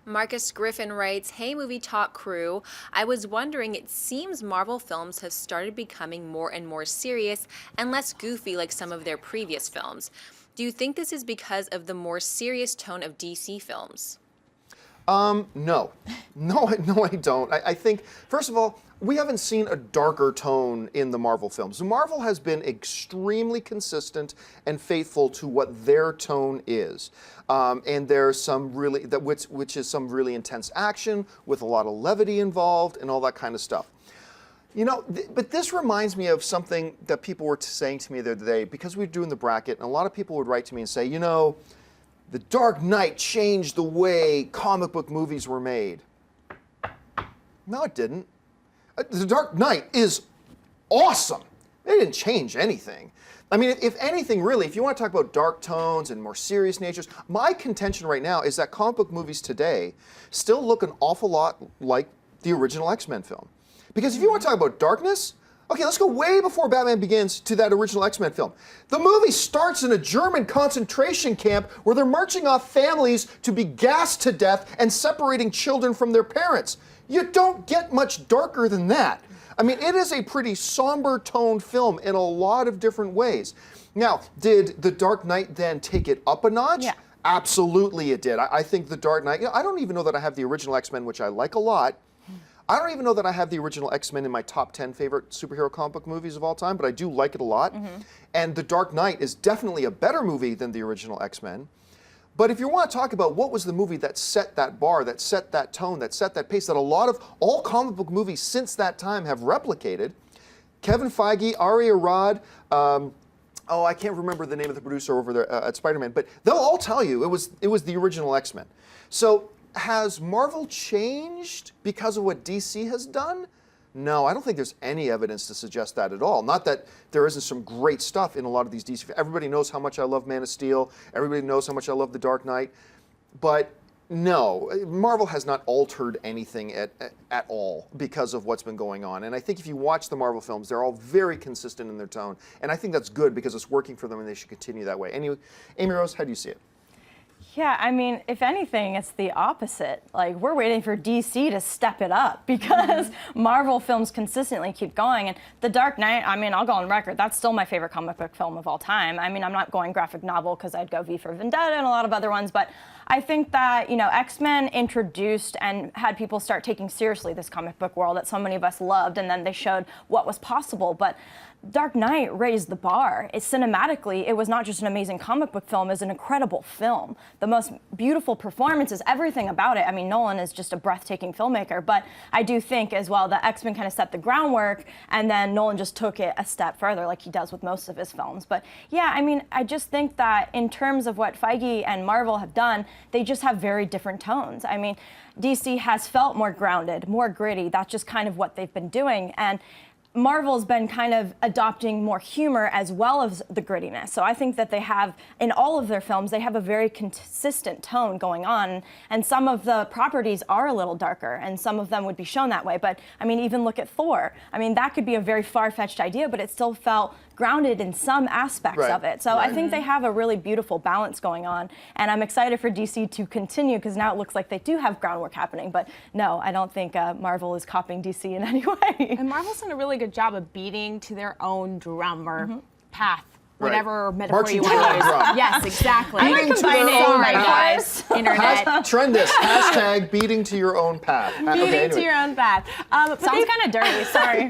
Marcus Griffin writes, "Hey Movie Talk crew, I was wondering, it seems Marvel films have started becoming more and more serious and less goofy like some of their previous films. Do you think this is because of the more serious tone of DC films?" No. No, I don't. I think, first of all, we haven't seen a darker tone in the Marvel films. Marvel has been extremely consistent and faithful to what their tone is. And there's some really, which is some really intense action with a lot of levity involved and all that kind of stuff. You know, but this reminds me of something that people were saying to me the other day, because we were doing the bracket, and a lot of people would write to me and say, you know, The Dark Knight changed the way comic book movies were made. No, it didn't. The Dark Knight is awesome. They didn't change anything. I mean, if anything, really, if you want to talk about dark tones and more serious natures, my contention right now is that comic book movies today still look an awful lot like the original X-Men film. Because if you want to talk about darkness, okay, let's go way before Batman Begins to that original X-Men film. The movie starts in a German concentration camp where they're marching off families to be gassed to death and separating children from their parents. You don't get much darker than that. I mean, it is a pretty somber toned film in a lot of different ways. Now, did The Dark Knight then take it up a notch? Yeah. Absolutely it did. I think The Dark Knight, you know, I don't even know that I have the original X-Men, which I like a lot. I don't even know that I have the original X-Men in my top 10 favorite superhero comic book movies of all time, but I do like it a lot. And The Dark Knight is definitely a better movie than the original X-Men. But if you want to talk about what was the movie that set that bar, that set that tone, that set that pace, that all comic book movies since that time have replicated, Kevin Feige, Ari Arad, I can't remember the name of the producer over there at Spider-Man, but they'll all tell you it was the original X-Men. So has Marvel changed because of what DC has done? No, I don't think there's any evidence to suggest that at all. Not that there isn't some great stuff in a lot of these DC. Everybody knows how much I love Man of Steel. Everybody knows how much I love The Dark Knight. But no, Marvel has not altered anything at all because of what's been going on. And I think if you watch the Marvel films, they're all very consistent in their tone. And I think that's good because it's working for them and they should continue that way. Anyway, Amy Rose, how do you see it? Yeah, I mean, if anything, it's the opposite. Like, we're waiting for DC to step it up because Marvel films consistently keep going. And The Dark Knight, I mean, I'll go on record, that's still my favorite comic book film of all time. I mean, I'm not going graphic novel because I'd go V for Vendetta and a lot of other ones, but I think that, you know, X-Men introduced and had people start taking seriously this comic book world that so many of us loved, and then they showed what was possible. But Dark Knight raised the bar. Cinematically, it was not just an amazing comic book film, it was an incredible film. The most beautiful performances, everything about it. I mean, Nolan is just a breathtaking filmmaker, but I do think as well that X-Men kind of set the groundwork, and then Nolan just took it a step further like he does with most of his films. But yeah, I mean, I just think that in terms of what Feige and Marvel have done, they just have very different tones. I mean, DC has felt more grounded, more gritty. That's just kind of what they've been doing. And Marvel's been kind of adopting more humor as well as the grittiness. So I think that they have, in all of their films, they have a very consistent tone going on. And some of the properties are a little darker, and some of them would be shown that way. But, I mean, even look at Thor. I mean, that could be a very far-fetched idea, but it still felt grounded in some aspects of it. So I think they have a really beautiful balance going on. And I'm excited for DC to continue, because now it looks like they do have groundwork happening. But no, I don't think Marvel is copying DC in any way. And Marvel's done a really good job of beating to their own drummer path. Whatever metaphor you want to use. Yes, exactly. I like combining my guys. Internet. Trend this. Hashtag beating to your own path. Beating to your own path. Sounds kind of dirty.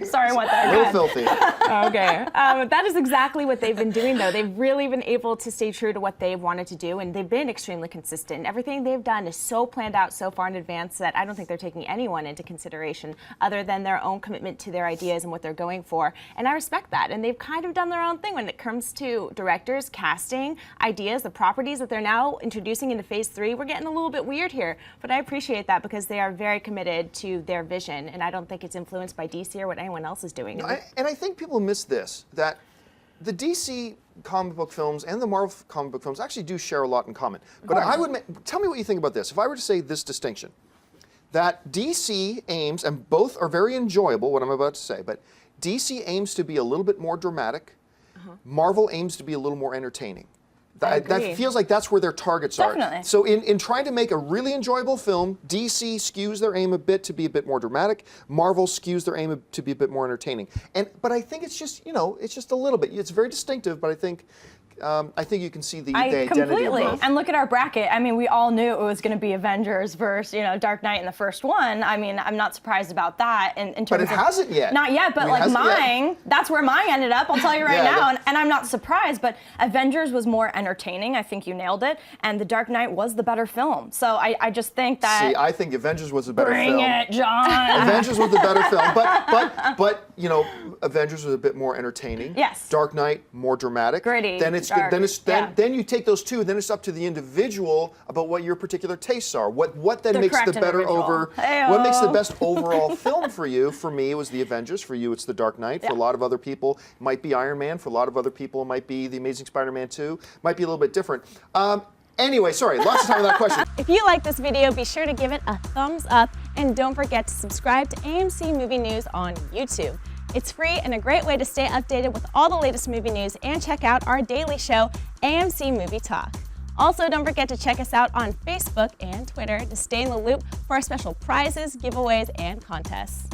Sorry, what that. A little filthy. Okay. That is exactly what they've been doing, though. They've really been able to stay true to what they've wanted to do, and they've been extremely consistent. Everything they've done is so planned out so far in advance that I don't think they're taking anyone into consideration other than their own commitment to their ideas and what they're going for. And I respect that. And they've kind of done their own thing when it comes to directors, casting, ideas, the properties that they're now introducing into phase 3. We're getting a little bit weird here, but I appreciate that because they are very committed to their vision, and I don't think it's influenced by DC or what anyone else is doing. And I think people miss this, that the DC comic book films and the Marvel comic book films actually do share a lot in common. But I would tell me what you think about this. If I were to say this distinction, that DC aims, and both are very enjoyable, what I'm about to say, but DC aims to be a little bit more dramatic. Marvel aims to be a little more entertaining. That feels like that's where their targets are. Definitely. So in trying to make a really enjoyable film, DC skews their aim a bit to be a bit more dramatic. Marvel skews their aim to be a bit more entertaining. But I think it's just, it's just a little bit. It's very distinctive, but I think you can see the identity completely. of both. And look at our bracket. I mean, we all knew it was going to be Avengers versus, Dark Knight in the first one. I mean, I'm not surprised about that. In terms But it hasn't yet. Not yet, but like mine, that's where mine ended up. I'll tell you right now, and I'm not surprised. But Avengers was more entertaining. I think you nailed it. And The Dark Knight was the better film. So I just think that. See, I think Avengers was a better film. Bring it, John. Avengers was the better film, but Avengers was a bit more entertaining. Yes. Dark Knight more dramatic. Gritty. Then it's dark, then you take those two. Then it's up to the individual about what your particular tastes are. What then makes the better individual. what makes the best overall film for you? For me, it was the Avengers. For you, it's the Dark Knight. For a lot of other people, it might be Iron Man. For a lot of other people, it might be the Amazing Spider-Man 2. Might be a little bit different. Anyway, sorry, lots of time on that question. If you like this video, be sure to give it a thumbs up and don't forget to subscribe to AMC Movie News on YouTube. It's free and a great way to stay updated with all the latest movie news and check out our daily show, AMC Movie Talk. Also, don't forget to check us out on Facebook and Twitter to stay in the loop for our special prizes, giveaways, and contests.